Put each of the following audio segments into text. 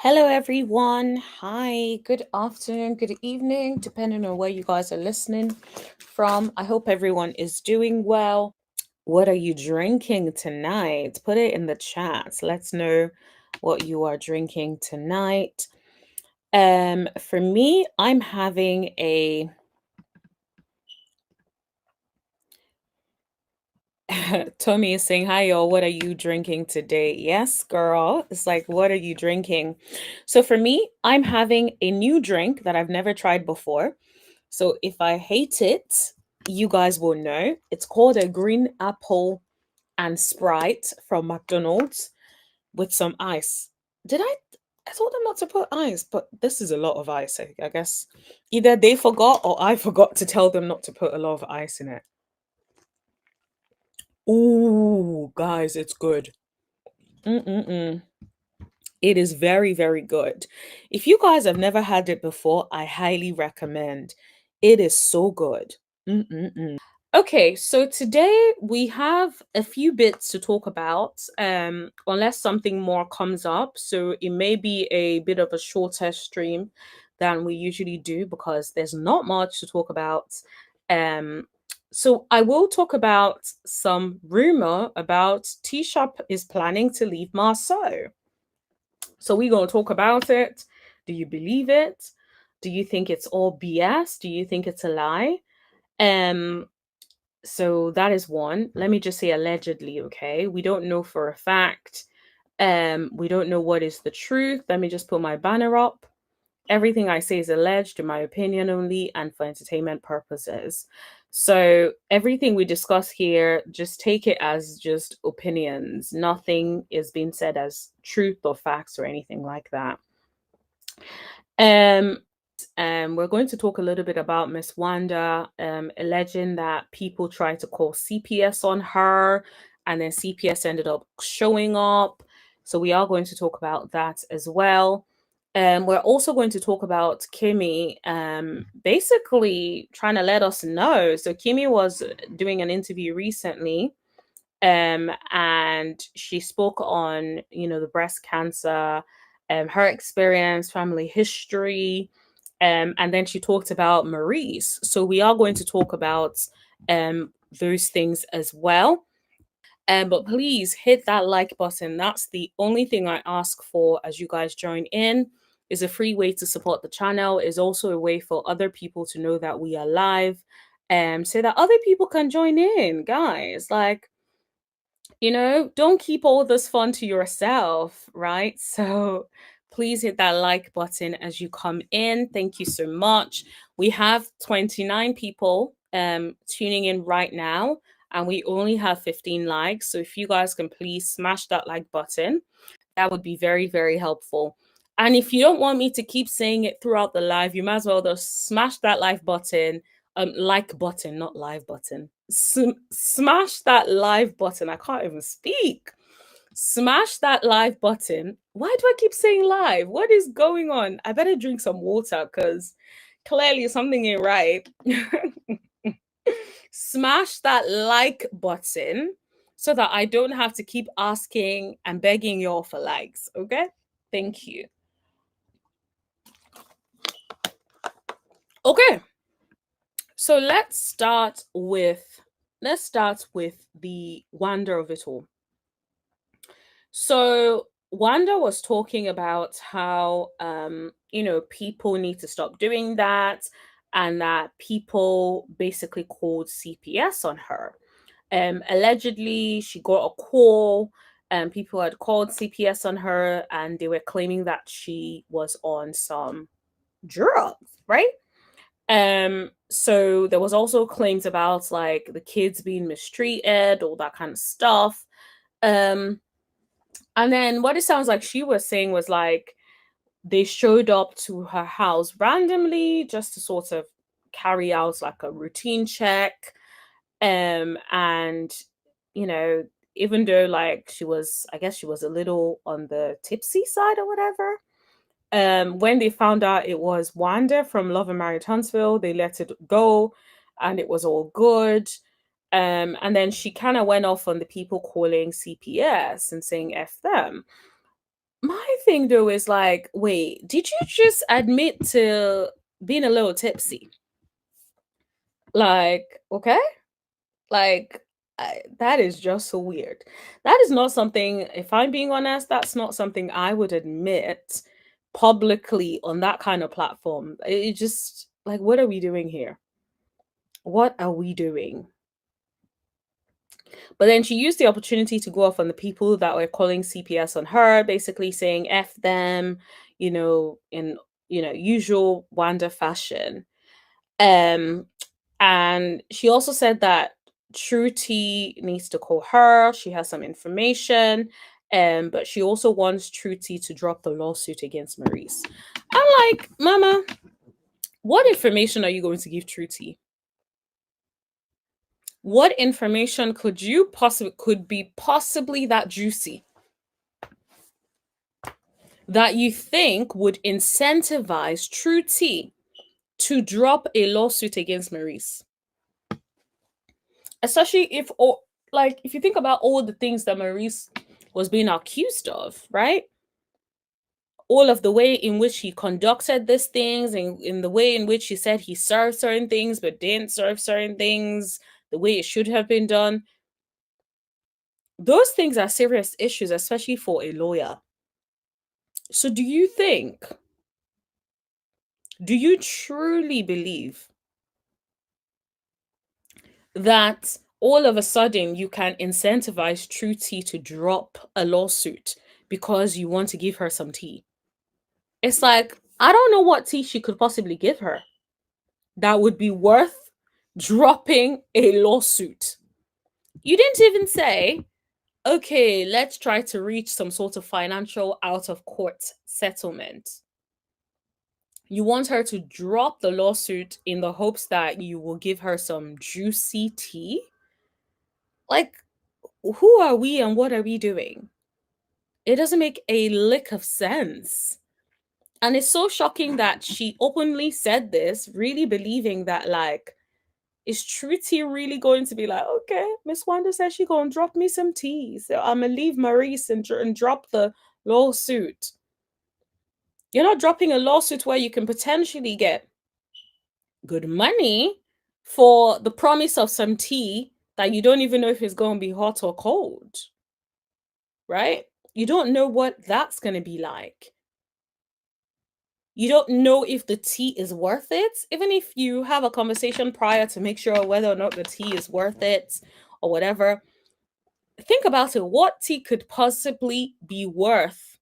Hello, everyone. Hi, good afternoon, good evening, depending on where you guys are listening from. I hope everyone is doing well. What are you drinking tonight? Put it in the chat. Let's know what you are drinking tonight. For me, I'm having a Tommy is saying, hi, y'all. What are you drinking today? Yes, girl. It's like, what are you drinking? So for me, I'm having a new drink that I've never tried before. So if I hate it, you guys will know. It's called a green apple and Sprite from McDonald's with some ice. Did I told them not to put ice, but this is a lot of ice. I guess either they forgot or I forgot to tell them not to put a lot of ice in it. Ooh, guys, it's good. Mm-mm-mm. It is very, very good. If you guys have never had it before, I highly recommend. It is so good. Mm-mm-mm. Okay, so today we have a few bits to talk about, unless something more comes up. So it may be a bit of a shorter stream than we usually do because there's not much to talk about. Um, so I will talk about some rumor about Tisha is planning to leave Marsau. So we're gonna talk about it. Do you believe it? Do you think it's all BS? Do you think it's a lie? Um, so that is one. Let me just say allegedly, okay? We don't know for a fact. We don't know what is the truth. Let me just put my banner up. Everything I say is alleged, in my opinion only, and for entertainment purposes. So everything we discuss here, just take it as just opinions. Nothing is being said as truth or facts or anything like that. Um, we're going to talk a little bit about Miss Wanda, alleging that people tried to call CPS on her, and then CPS ended up showing up. So we are going to talk about that as well. We're also going to talk about Kimmy, basically trying to let us know. So Kimmy was doing an interview recently, and she spoke on, the breast cancer, her experience, family history, and then she talked about Maurice. So we are going to talk about those things as well. But please hit that like button. That's the only thing I ask for as you guys join in. Is a free way to support the channel. Is also a way for other people to know that we are live, so that other people can join in, guys. Like, don't keep all this fun to yourself, right? So please hit that like button as you come in. Thank you so much. We have 29 people tuning in right now, and we only have 15 likes. So if you guys can please smash that like button, that would be very, very helpful. And if you don't want me to keep saying it throughout the live, you might as well just smash that like button, not live button. Smash that live button. I can't even speak. Smash that live button. Why do I keep saying live? What is going on? I better drink some water because clearly something ain't right. Smash that like button so that I don't have to keep asking and begging y'all for likes. Okay? Thank you. Okay. So let's start with the wonder of it all. So Wanda was talking about how people need to stop doing that, and that people basically called CPS on her. Allegedly, she got a call, and people had called CPS on her, and they were claiming that she was on some drugs, right? So there was also claims about like the kids being mistreated, all that kind of stuff. Um, and then what it sounds like she was saying was like they showed up to her house randomly just to sort of carry out like a routine check. And you know, even though like I guess she was a little on the tipsy side or whatever. When they found out it was Wanda from Love and Married Huntsville, they let it go and it was all good. And then she kind of went off on the people calling CPS and saying F them. My thing though is like, wait, did you just admit to being a little tipsy? Like, okay? Like, that is just so weird. That is not something, if I'm being honest, that's not something I would admit publicly on that kind of platform. It just, like, what are we doing here? What are we doing? But then she used the opportunity to go off on the people that were calling CPS on her, basically saying F them, in usual Wanda fashion. Um and she also said that True T needs to call her. She has some information. But she also wants True T to drop the lawsuit against Maurice. I'm like, Mama, what information are you going to give True T? What information could be possibly that juicy that you think would incentivize True T to drop a lawsuit against Maurice? Especially if you think about all the things that Maurice was being accused of, right? All of the way in which he conducted these things, and in the way in which he said he served certain things but didn't serve certain things the way it should have been done. Those things are serious issues, especially for a lawyer. So do you truly believe that all of a sudden you can incentivize True T to drop a lawsuit because you want to give her some tea? It's like, I don't know what tea she could possibly give her that would be worth dropping a lawsuit. You didn't even say, okay, let's try to reach some sort of financial out of court settlement. You want her to drop the lawsuit in the hopes that you will give her some juicy tea? Like, who are we and what are we doing? It doesn't make a lick of sense. And it's so shocking that she openly said this, really believing that, like, is True Tea really going to be like, okay, Miss Wanda says she gonna drop me some tea, so I'm gonna leave Maurice and drop the lawsuit. You're not dropping a lawsuit where you can potentially get good money for the promise of some tea that you don't even know if it's going to be hot or cold, right? You don't know what that's going to be like. You don't know if the tea is worth it. Even if you have a conversation prior to make sure whether or not the tea is worth it or whatever, think about it. What tea could possibly be worth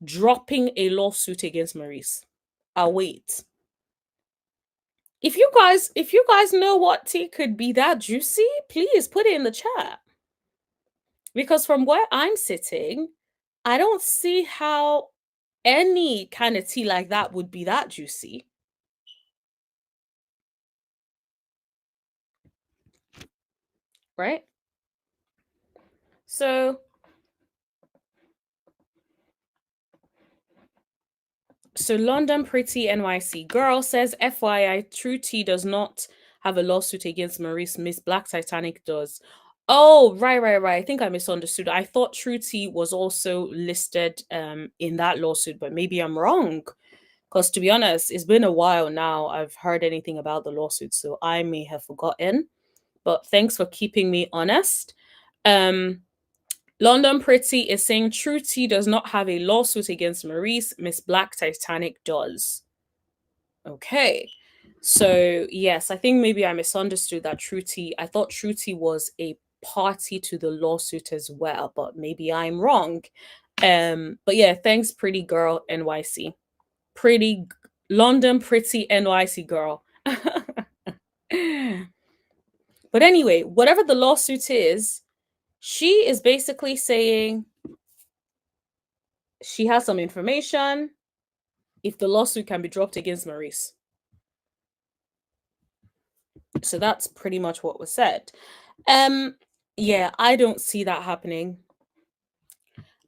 dropping a lawsuit against Maurice? I'll wait. If you guys know what tea could be that juicy, please put it in the chat. Because from where I'm sitting, I don't see how any kind of tea like that would be that juicy, right? So London Pretty NYC girl says, FYI, True Tea does not have a lawsuit against Maurice. Miss Black Titanic does. Oh, right. I think I misunderstood. I thought True Tea was also listed in that lawsuit, but maybe I'm wrong. Because to be honest, it's been a while now I've heard anything about the lawsuit, so I may have forgotten. But thanks for keeping me honest. Um, London Pretty is saying True Tea does not have a lawsuit against Maurice. Miss Black Titanic does. Okay. So yes, I think maybe I misunderstood that True Tea. I thought True Tea was a party to the lawsuit as well, but maybe I'm wrong. But yeah, thanks, pretty girl NYC. Pretty London Pretty NYC girl. But anyway, whatever the lawsuit is, she is basically saying she has some information if the lawsuit can be dropped against Maurice. So that's pretty much what was said. Yeah, I don't see that happening.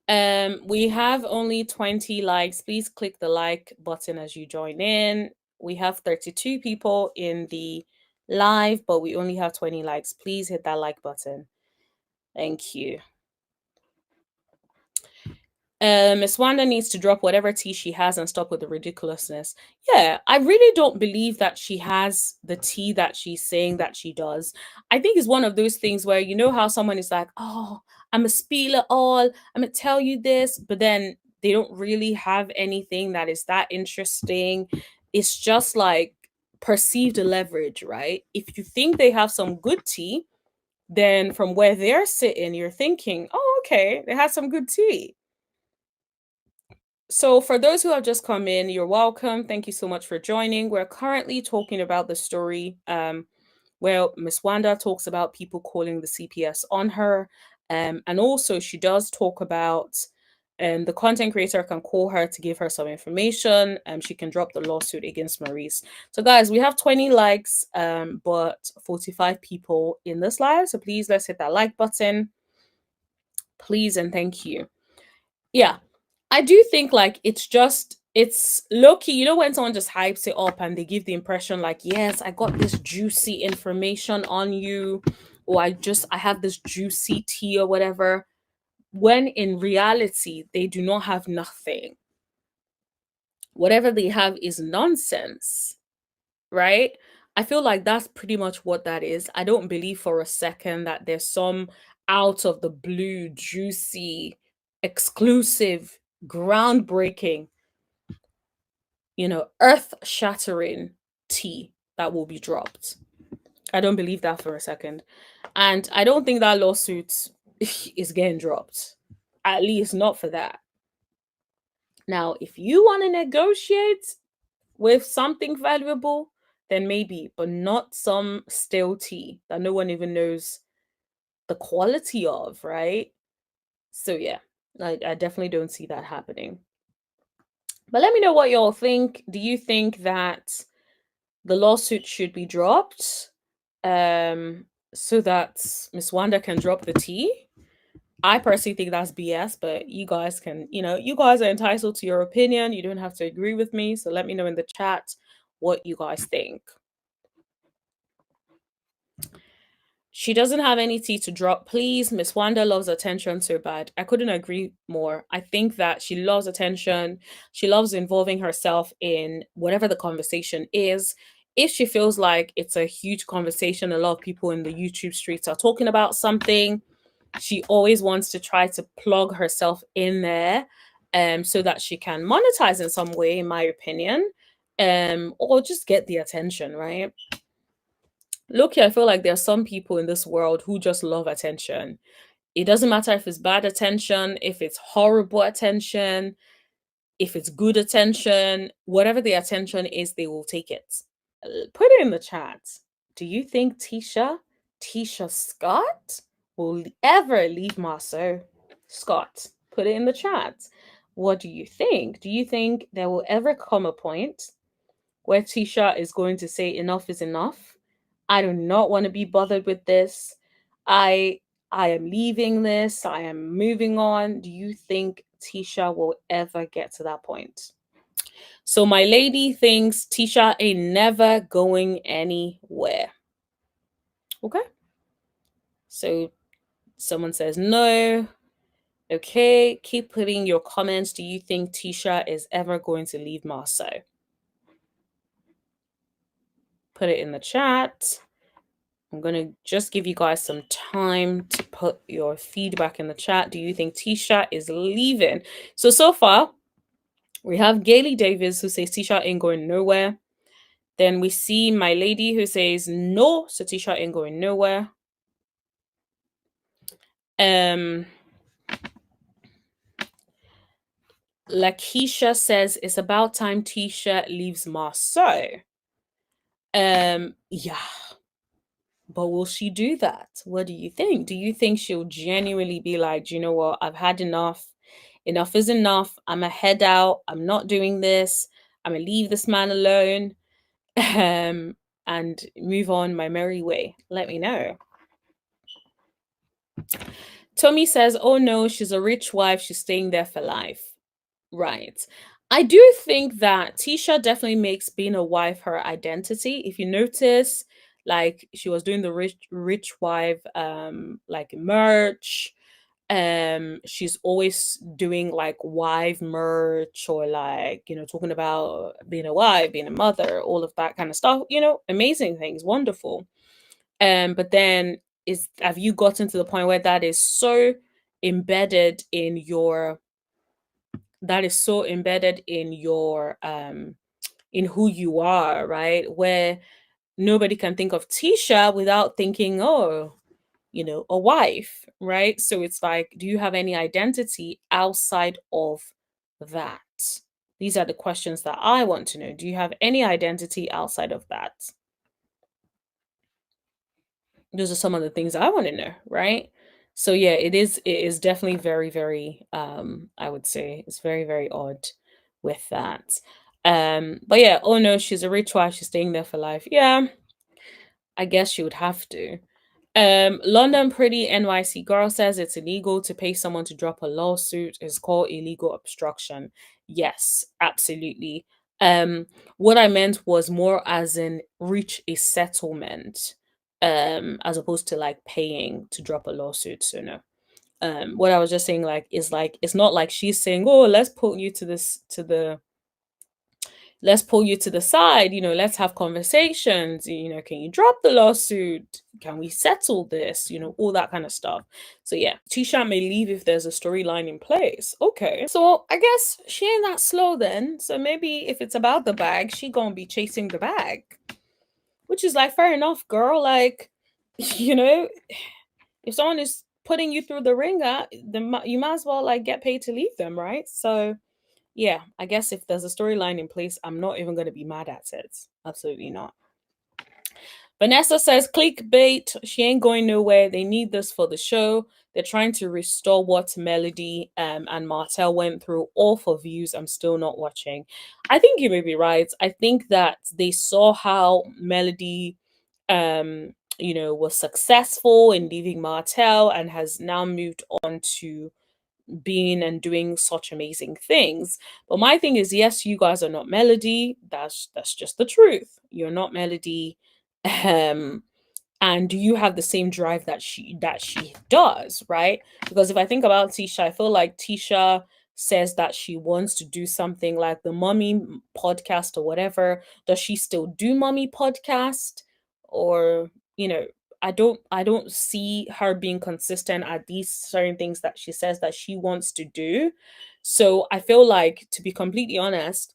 We have only 20 likes. Please click the like button as you join in. We have 32 people in the live, but we only have 20 likes. Please hit that like button. Thank you. Miss Wanda needs to drop whatever tea she has and stop with the ridiculousness. Yeah, I really don't believe that she has the tea that she's saying that she does. I think it's one of those things where you know how someone is like, "Oh, I'm a spiel it all. I'm gonna tell you this," but then they don't really have anything that is that interesting. It's just like perceived leverage, right? If you think they have some good tea, then from where they're sitting, you're thinking, "Oh, okay, they had some good tea." So, for those who have just come in, you're welcome. Thank you so much for joining. We're currently talking about the story where Miss Wanda talks about people calling the CPS on her. And also, she does talk about the content creator can call her to give her some information. She can drop the lawsuit against Maurice. So, guys, we have 20 likes, but 45 people in this live. So, please let's hit that like button. Please and thank you. Yeah, I do think like it's low key, you know, when someone just hypes it up and they give the impression like, yes, I got this juicy information on you, or I have this juicy tea or whatever, when in reality they do not have nothing. Whatever they have is nonsense, right? I feel like that's pretty much what that is. I don't believe for a second that there's some out of the blue, juicy, exclusive, groundbreaking, earth shattering tea that will be dropped. I don't believe that for a second. And I don't think that lawsuit is getting dropped. At least not for that. Now, if you want to negotiate with something valuable, then maybe, but not some stale tea that no one even knows the quality of, right? So yeah, I definitely don't see that happening. But let me know what y'all think. Do you think that the lawsuit should be dropped so that Miss Wanda can drop the tea? I personally think that's BS, but you guys can, you guys are entitled to your opinion. You don't have to agree with me. So let me know in the chat what you guys think. She doesn't have any tea to drop. Please, Miss Wanda loves attention so bad. I couldn't agree more. I think that she loves attention. She loves involving herself in whatever the conversation is. If she feels like it's a huge conversation, a lot of people in the YouTube streets are talking about something, she always wants to try to plug herself in there so that she can monetize in some way, in my opinion, or just get the attention, right? Look, I feel like there are some people in this world who just love attention. It doesn't matter if it's bad attention, if it's horrible attention, if it's good attention, whatever the attention is, they will take it. Put it in the chat. Do you think Tisha Scott, will ever leave Marsau? Scott, put it in the chat. What do you think? Do you think there will ever come a point where Tisha is going to say enough is enough? I do not want to be bothered with this. I I am leaving this. I am moving on. Do you think Tisha will ever get to that point? So my lady thinks Tisha ain't never going anywhere. Okay. So someone says no. Okay, keep putting your comments. Do you think Tisha is ever going to leave Marsau? Put it in the chat. I'm going to just give you guys some time to put your feedback in the chat. Do you think Tisha is leaving? So far, we have Gailey Davis who says Tisha ain't going nowhere. Then we see my lady who says no, so Tisha ain't going nowhere. Lakeisha says it's about time Tisha leaves Marsau. Yeah. But will she do that? What do you think? Do you think she'll genuinely be like, do you know what? I've had enough. Enough is enough. I'm a head out. I'm not doing this. I'm gonna leave this man alone and move on my merry way. Let me know. Tommy says, oh no, she's a rich wife. She's staying there for life. Right. I do think that Tisha definitely makes being a wife her identity. If you notice, like she was doing the rich wife like merch. She's always doing like wife merch, or like, talking about being a wife, being a mother, all of that kind of stuff, amazing things, wonderful. But then, have you gotten to the point where embedded in your that is so embedded in who you are, right? Where nobody can think of Tisha without thinking, oh, a wife, right? So it's like, do you have any identity outside of that? These are the questions that I want to know. Do you have any identity outside of that? Those are some of the things I want to know, right? So yeah, it is definitely very, very, I would say it's very, very odd with that. But yeah, oh no, she's a rich wife, she's staying there for life. Yeah, I guess she would have to. London Pretty NYC Girl says it's illegal to pay someone to drop a lawsuit. It's called illegal obstruction. Yes, absolutely. What I meant was more as in reach a settlement, as opposed to like paying to drop a lawsuit. So no. What I was just saying, like, is like, it's not like she's saying, oh, let's pull you to the side, let's have conversations, can you drop the lawsuit, can we settle this, all that kind of stuff. So yeah, Tisha may leave if there's a storyline in place. Okay, so I guess she ain't that slow then. So maybe if it's about the bag, she gonna be chasing the bag, which is like, fair enough, girl. Like, if someone is putting you through the ringer, then you might as well like get paid to leave them, right? So yeah, I guess if there's a storyline in place, I'm not even going to be mad at it. Absolutely not. Vanessa says clickbait. She ain't going nowhere. They need this for the show. They're trying to restore what Melody and Martell went through, all for views. I'm still not watching. I think you may be right. I think that they saw how Melody was successful in leaving Martell and has now moved on to being and doing such amazing things. But my thing is, yes, you guys are not Melody. That's just the truth. You're not Melody. Um and do you have the same drive that she does, right? Because if I think about Tisha, I feel like Tisha says that she wants to do something like the mommy podcast or whatever. Does she still do mommy podcast? Or, I don't see her being consistent at these certain things that she says that she wants to do. So I feel like, to be completely honest,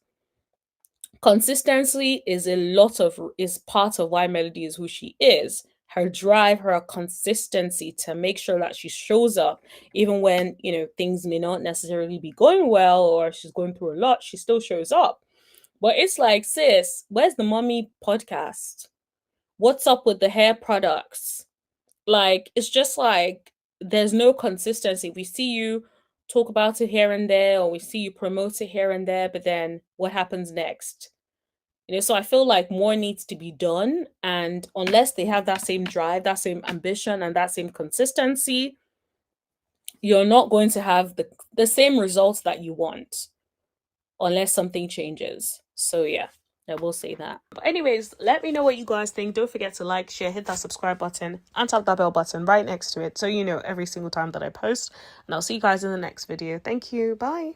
consistency is part of why Melody is who she is. Her drive, her consistency to make sure that she shows up even when, things may not necessarily be going well, or she's going through a lot, she still shows up. But it's like, sis, where's the mommy podcast? What's up with the hair products? Like, it's just like there's no consistency. We see you talk about it here and there, or we see you promote it here and there, but then what happens next? So I feel like more needs to be done. And unless they have that same drive, that same ambition, and that same consistency, you're not going to have the same results that you want unless something changes. So yeah, I will say that. But anyways, let me know what you guys think. Don't forget to like, share, hit that subscribe button, and tap that bell button right next to it, so you know every single time that I post. And I'll see you guys in the next video. Thank you. Bye.